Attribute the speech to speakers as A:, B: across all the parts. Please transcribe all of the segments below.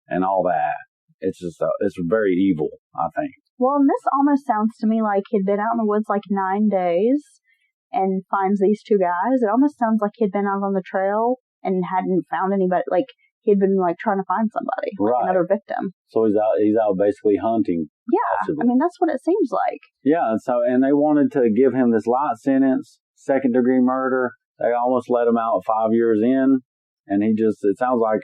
A: and all that. It's just, it's very evil, I think.
B: Well, and this almost sounds to me like he'd been out in the woods like 9 days and finds these two guys. It almost sounds like he'd been out on the trail and hadn't found anybody. Like, he'd been like trying to find somebody, like another victim.
A: So he's out basically hunting.
B: Yeah, possibly. I mean, that's what it seems like.
A: Yeah, and they wanted to give him this light sentence, 2nd-degree murder. They almost let him out 5 years in, and it sounds like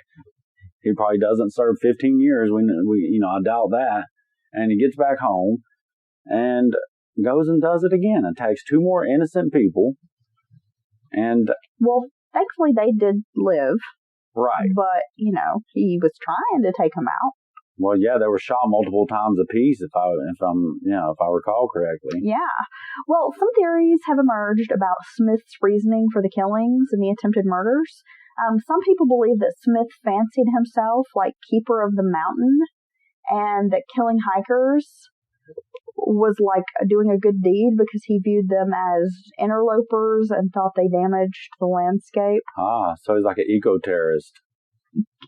A: he probably doesn't serve 15 years. I doubt that. And he gets back home and goes and does it again. Attacks 2 more innocent people. And
B: well, thankfully they did live.
A: Right.
B: But, he was trying to take them out.
A: Well, yeah, they were shot multiple times apiece, if I recall correctly.
B: Yeah. Well, some theories have emerged about Smith's reasoning for the killings and the attempted murders. Some people believe that Smith fancied himself like keeper of the mountain, and that killing hikers was like doing a good deed because he viewed them as interlopers and thought they damaged the landscape.
A: So he's like an eco-terrorist.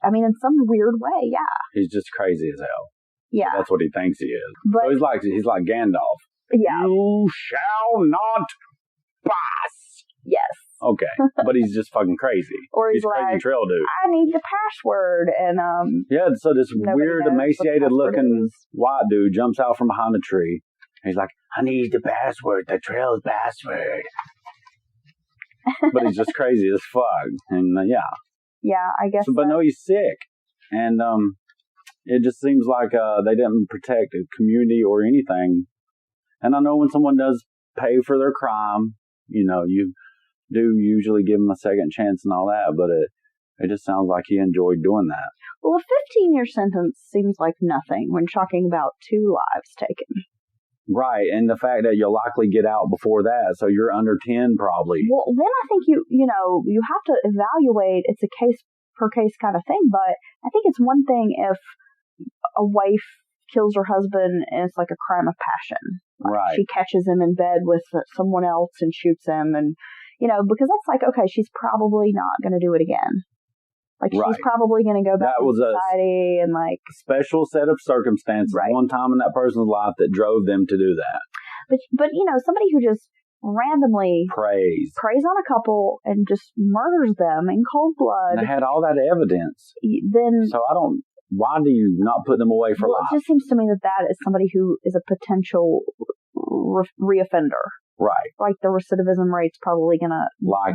B: I mean, in some weird way, yeah.
A: He's just crazy as hell.
B: Yeah.
A: That's what he thinks he is.
B: But,
A: so he's like Gandalf.
B: Yeah.
A: You shall not pass.
B: Yes.
A: Okay. But he's just fucking crazy.
B: Or he's like,
A: crazy trail dude.
B: I need the password. And
A: yeah, so this weird, emaciated looking white dude jumps out from behind a tree. He's like, I need the password, the trail's password. But he's just crazy as fuck. And yeah.
B: Yeah, I guess.
A: But no, he's sick. And it just seems like they didn't protect the community or anything. And I know when someone does pay for their crime, you do usually give them a second chance and all that, but it just sounds like he enjoyed doing that.
B: Well, a 15-year sentence seems like nothing when talking about 2 lives taken.
A: Right, and the fact that you'll likely get out before that, so you're under 10 probably.
B: Well, then I think you have to evaluate, it's a case-per-case kind of thing, but I think it's one thing if a wife kills her husband and it's like a crime of passion.
A: Right.
B: She catches him in bed with someone else and shoots him, and because that's like, okay, she's probably not going to do it again. Like, she's probably going to go back to society and, like...
A: special set of circumstances, one time in that person's life that drove them to do that.
B: But somebody who just randomly...
A: preys
B: on a couple and just murders them in cold blood...
A: And they had all that evidence.
B: Then...
A: So why do you not put them away for life?
B: It just seems to me that is somebody who is a potential reoffender.
A: Right.
B: Like, the recidivism rate's probably going to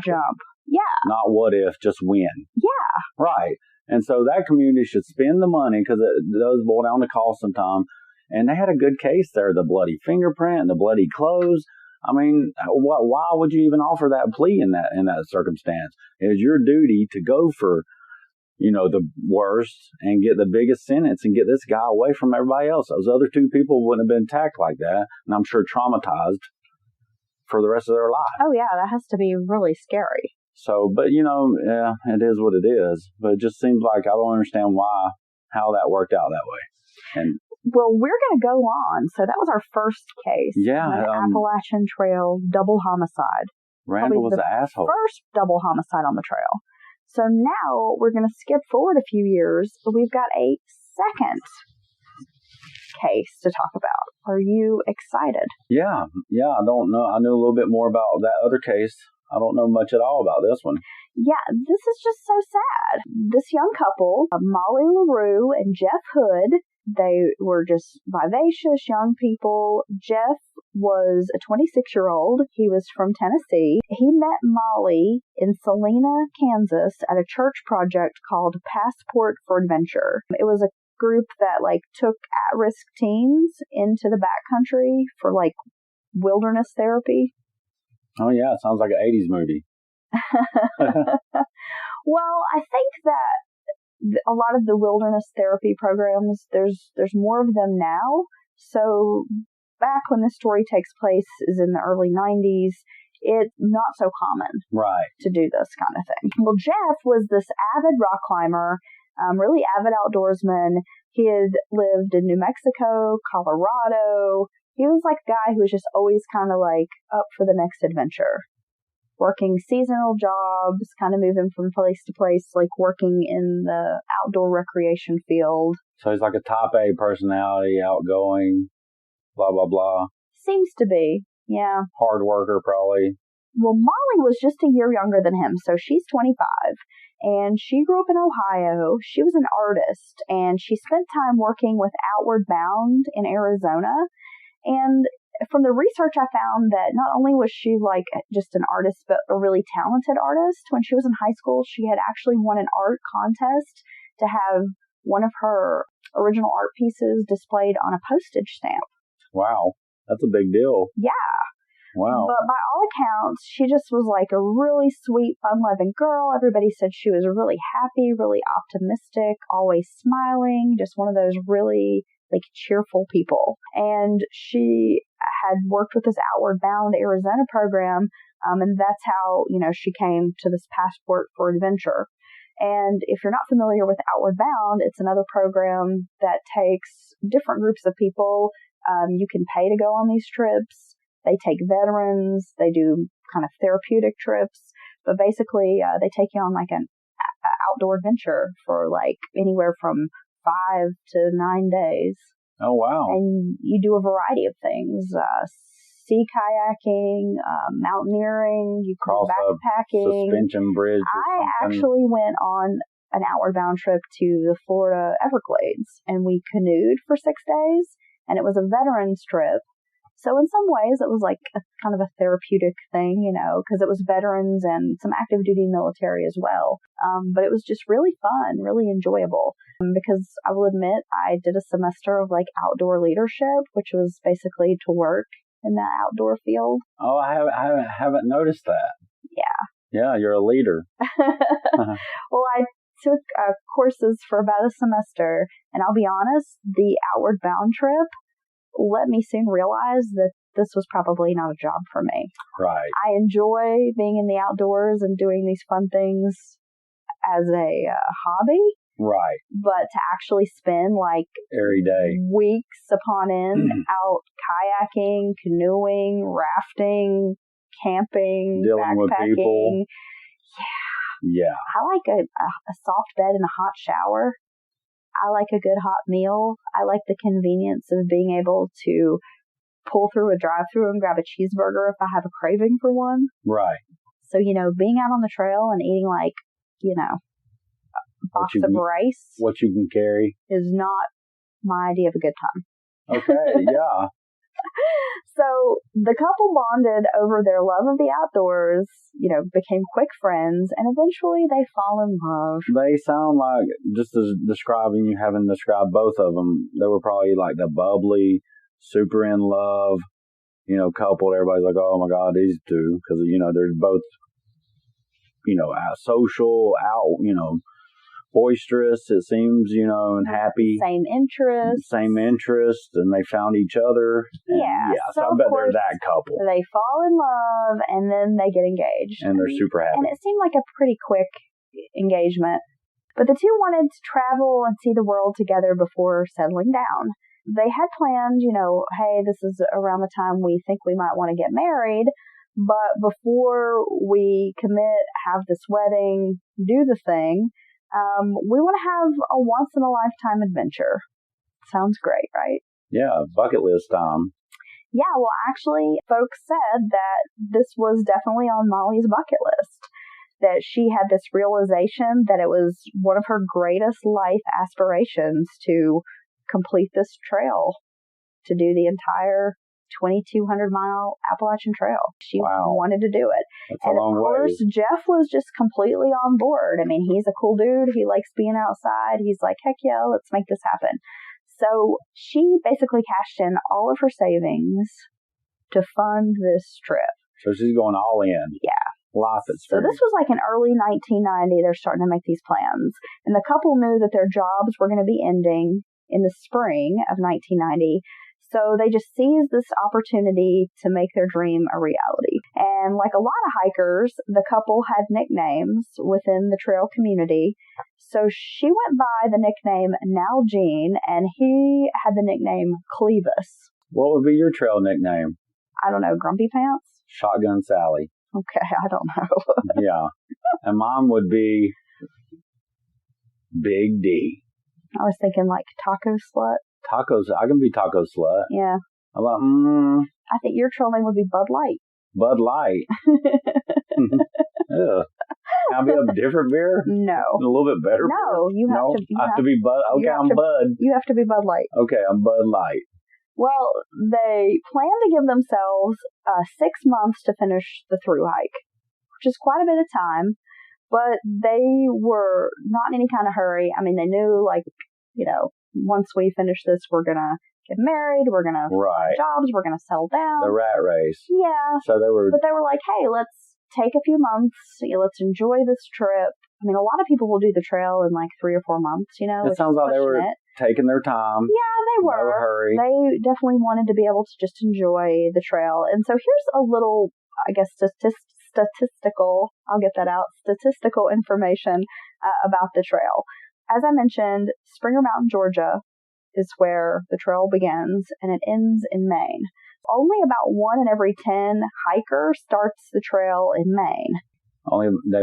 B: jump. Yeah.
A: Not what if, just when.
B: Yeah.
A: Right. And so that community should spend the money, because it does boil down to cost sometimes. And they had a good case there, the bloody fingerprint, the bloody clothes. I mean, why would you even offer that plea in that circumstance? It was your duty to go for, the worst and get the biggest sentence and get this guy away from everybody else. Those other 2 people wouldn't have been attacked like that, and I'm sure traumatized for the rest of their life.
B: Oh, yeah, that has to be really scary.
A: So, but, yeah, it is what it is. But it just seems like I don't understand how that worked out that way. And
B: well, we're going to go on. So that was our first case.
A: Yeah.
B: Appalachian Trail double homicide.
A: Randall was the asshole.
B: First double homicide on the trail. So now we're going to skip forward a few years, but we've got a second case to talk about. Are you excited?
A: Yeah, I don't know. I knew a little bit more about that other case. I don't know much at all about this one.
B: Yeah, this is just so sad. This young couple, Molly LaRue and Jeff Hood, they were just vivacious young people. Jeff was a 26-year-old. He was from Tennessee. He met Molly in Salina, Kansas at a church project called Passport for Adventure. It was a group that took at-risk teens into the backcountry for wilderness therapy.
A: Oh yeah, it sounds like an 80s movie.
B: Well, I think that a lot of the wilderness therapy programs, there's more of them now. So back when this story takes place is in the early 90s, it's not so common to do this kind of thing. Well, Jeff was this avid rock climber, really avid outdoorsman. He had lived in New Mexico, Colorado. He was like a guy who was just always kind of up for the next adventure. working seasonal jobs, kind of moving from place to place, like working in the outdoor recreation field.
A: So he's like a type A personality, outgoing, blah, blah, blah.
B: Seems to be, yeah.
A: Hard worker, probably.
B: Well, Molly was just a year younger than him, so she's 25, and she grew up in Ohio. She was an artist, and she spent time working with Outward Bound in Arizona. And from the research, I found that not only was she like just an artist, but a really talented artist. When she was in high school, she had actually won an art contest to have one of her original art pieces displayed on a postage stamp.
A: Wow, that's a big deal.
B: Yeah.
A: Wow.
B: But by all accounts, she just was like a really sweet, fun-loving girl. Everybody said she was really happy, really optimistic, always smiling, just one of those really like cheerful people. And she had worked with this Outward Bound Arizona program, and that's how, she came to this Passport for Adventure. And if you're not familiar with Outward Bound, it's another program that takes different groups of people. You can pay to go on these trips. They take veterans. They do kind of therapeutic trips. But basically, they take you on like an outdoor adventure for like anywhere from 5 to 9 days.
A: Oh, wow.
B: And you do a variety of things. Sea kayaking, mountaineering, you
A: cross
B: backpacking.
A: Suspension bridge.
B: I actually went on an Outward Bound trip to the Florida Everglades, and we canoed for 6 days, and it was a veterans trip. So in some ways, it was like a kind of a therapeutic thing, because it was veterans and some active duty military as well. But it was just really fun, really enjoyable. Because I will admit, I did a semester of like outdoor leadership, which was basically to work in that outdoor field.
A: Oh, I haven't noticed that.
B: Yeah.
A: Yeah, you're a leader.
B: Well, I took courses for about a semester, and I'll be honest, the Outward Bound trip let me soon realize that this was probably not a job for me.
A: Right.
B: I enjoy being in the outdoors and doing these fun things as a hobby.
A: Right.
B: But to actually spend like
A: every day,
B: weeks upon end out kayaking, canoeing, rafting, camping,
A: dealing with people. Yeah.
B: I like a soft bed and a hot shower. I like a good hot meal. I like the convenience of being able to pull through a drive-thru and grab a cheeseburger if I have a craving for one.
A: Right.
B: So, being out on the trail and eating like, a box of rice.
A: What you can carry.
B: Is not my idea of a good time.
A: Okay, yeah.
B: So the couple bonded over their love of the outdoors, became quick friends, and eventually they fall in love.
A: They sound like, just as describing you having described both of them, they were probably like the bubbly, super in love, couple. Everybody's like, oh my God, these two, because, they're both, social, boisterous, it seems, and happy.
B: Same interests,
A: and they found each other.
B: Yeah.
A: So I bet they're that couple.
B: They fall in love, and then they get engaged.
A: And they're super happy.
B: And it seemed like a pretty quick engagement. But the two wanted to travel and see the world together before settling down. They had planned, hey, this is around the time we think we might want to get married. But before we commit, have this wedding, do the thing, we want to have a once-in-a-lifetime adventure. Sounds great, right?
A: Yeah, bucket list time.
B: Yeah, well, actually, folks said that this was definitely on Molly's bucket list. That she had this realization that it was one of her greatest life aspirations to complete this trail, to do the entire 2,200-mile Appalachian Trail. She wanted to do it.
A: That's
B: and
A: a long
B: of course,
A: way.
B: Jeff was just completely on board. I mean, he's a cool dude. He likes being outside. He's like, heck yeah, let's make this happen. So she basically cashed in all of her savings to fund this trip.
A: So she's going all in.
B: Yeah.
A: Life experience.
B: So this was like in early 1990. They're starting to make these plans. And the couple knew that their jobs were going to be ending in the spring of 1990. So they just seized this opportunity to make their dream a reality. And like a lot of hikers, the couple had nicknames within the trail community. So she went by the nickname Nalgene, and he had the nickname Clevis.
A: What would be your trail nickname?
B: I don't know, Grumpy Pants?
A: Shotgun Sally.
B: Okay, I don't know.
A: Yeah. And mine would be Big D.
B: I was thinking like taco slut.
A: Tacos. I can be taco slut.
B: Yeah.
A: I'm like,
B: I think your trail name would be Bud Light.
A: Bud Light. Ugh. Can I be a different beer?
B: No.
A: A little bit better
B: No,
A: beer?
B: you have to.
A: I have to be Bud. Okay, I'm Bud.
B: You have to be Bud Light.
A: Okay, I'm Bud Light.
B: Well, they plan to give themselves 6 months to finish the thru hike, which is quite a bit of time, but they were not in any kind of hurry. I mean, they knew, like, once we finish this, we're going to get married, we're going to find jobs, we're going to settle down.
A: The rat race.
B: Yeah.
A: So they were...
B: But they were like, hey, let's take a few months, let's enjoy this trip. I mean, a lot of people will do the trail in like 3 or 4 months, It
A: sounds like they were taking their time.
B: Yeah, they were.
A: No hurry.
B: They definitely wanted to be able to just enjoy the trail. And so here's a little, I guess, statistical information about the trail. As I mentioned, Springer Mountain, Georgia is where the trail begins, and it ends in Maine. Only about 1 in every 10 hikers starts the trail in Maine.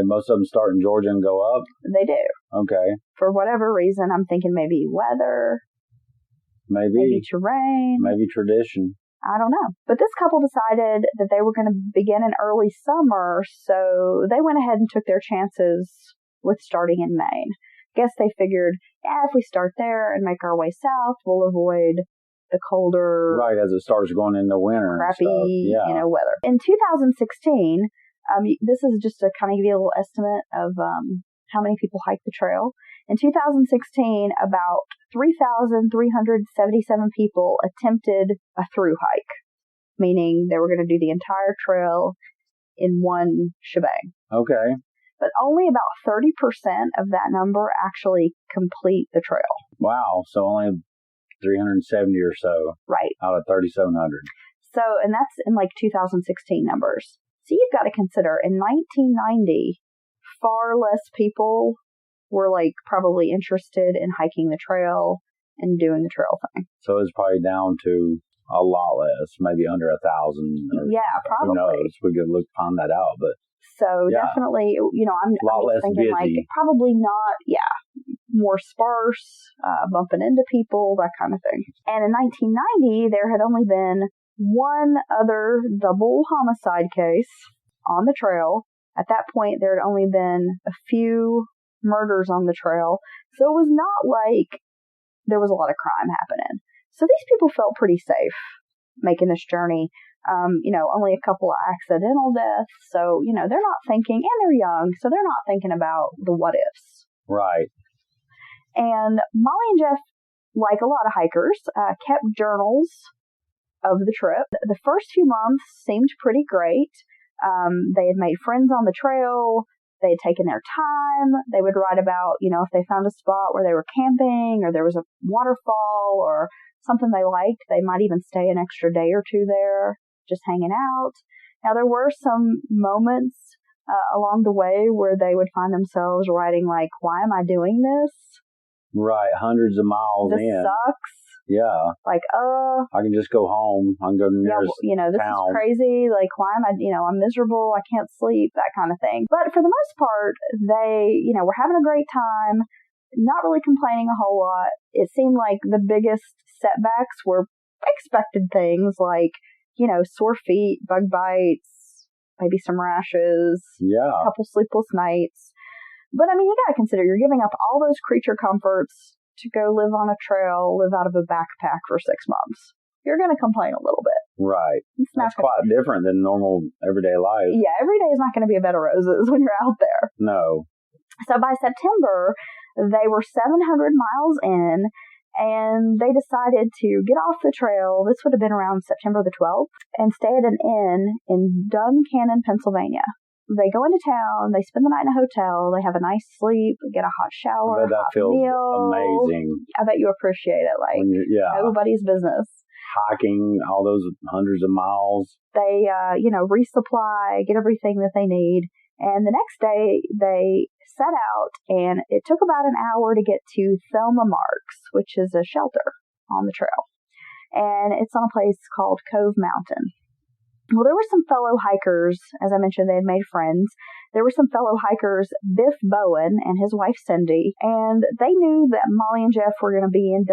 A: Most of them start in Georgia and go up?
B: They do.
A: Okay.
B: For whatever reason, I'm thinking maybe weather. Maybe terrain.
A: Maybe tradition.
B: I don't know. But this couple decided that they were going to begin in early summer, so they went ahead and took their chances with starting in Maine. I guess they figured, if we start there and make our way south, we'll avoid the colder...
A: Right, as it starts going into winter.
B: Crappy, weather. In 2016, this is just to kind of give you a little estimate of how many people hike the trail. In 2016, about 3,377 people attempted a thru hike, meaning they were going to do the entire trail in one shebang.
A: Okay.
B: But only about 30% of that number actually complete the trail.
A: Wow, so only 370 or so.
B: Right.
A: Out of 3,700.
B: So, and that's in like 2016 numbers. So you've got to consider, in 1990, far less people were like probably interested in hiking the trail and doing the trail thing.
A: So it's probably down to a lot less, maybe under 1,000.
B: Yeah, probably.
A: Who knows? We could find that out, but.
B: So definitely, I'm just thinking busy. Like probably not, more sparse, bumping into people, that kind of thing. And in 1990, there had only been one other double homicide case on the trail. At that point, there had only been a few murders on the trail. So it was not like there was a lot of crime happening. So these people felt pretty safe making this journey. Only a couple of accidental deaths. So, they're not thinking, and they're young, so they're not thinking about the what ifs.
A: Right.
B: And Molly and Jeff, like a lot of hikers, kept journals of the trip. The first few months seemed pretty great. They had made friends on the trail. They had taken their time. They would write about, if they found a spot where they were camping or there was a waterfall or something they liked, they might even stay an extra day or two there, just hanging out. Now, there were some moments along the way where they would find themselves writing like, why am I doing this?
A: Right, hundreds of miles
B: this
A: in.
B: This sucks.
A: Yeah.
B: Like,
A: I can just go home. I can go to the nearest
B: this
A: town.
B: is crazy. Like, why am I, I'm miserable. I can't sleep, that kind of thing. But for the most part, they, were having a great time, not really complaining a whole lot. It seemed like the biggest setbacks were expected things like, sore feet, bug bites, maybe some rashes, a couple sleepless nights. But I mean, you gotta consider you're giving up all those creature comforts to go live on a trail, live out of a backpack for 6 months. You're gonna complain a little bit.
A: Right. That's quite different than normal everyday life.
B: Yeah, every day is not going to be a bed of roses when you're out there.
A: No.
B: So by September, they were 700 miles in, and they decided to get off the trail. This would have been around September the 12th, and stay at an inn in Duncannon, Pennsylvania. They go into town, they spend the night in a hotel, they have a nice sleep, get a hot shower,
A: I bet that feels
B: meal.
A: Amazing.
B: I bet you appreciate it. Like, nobody's business.
A: Hiking all those hundreds of miles.
B: They, resupply, get everything that they need. And the next day, they set out, and it took about an hour to get to Thelma Marks, which is a shelter on the trail. And it's on a place called Cove Mountain. Well, there were some fellow hikers, as I mentioned, they had made friends. There were some fellow hikers, Biff Bowen and his wife Cindy, and they knew that Molly and Jeff were going to be in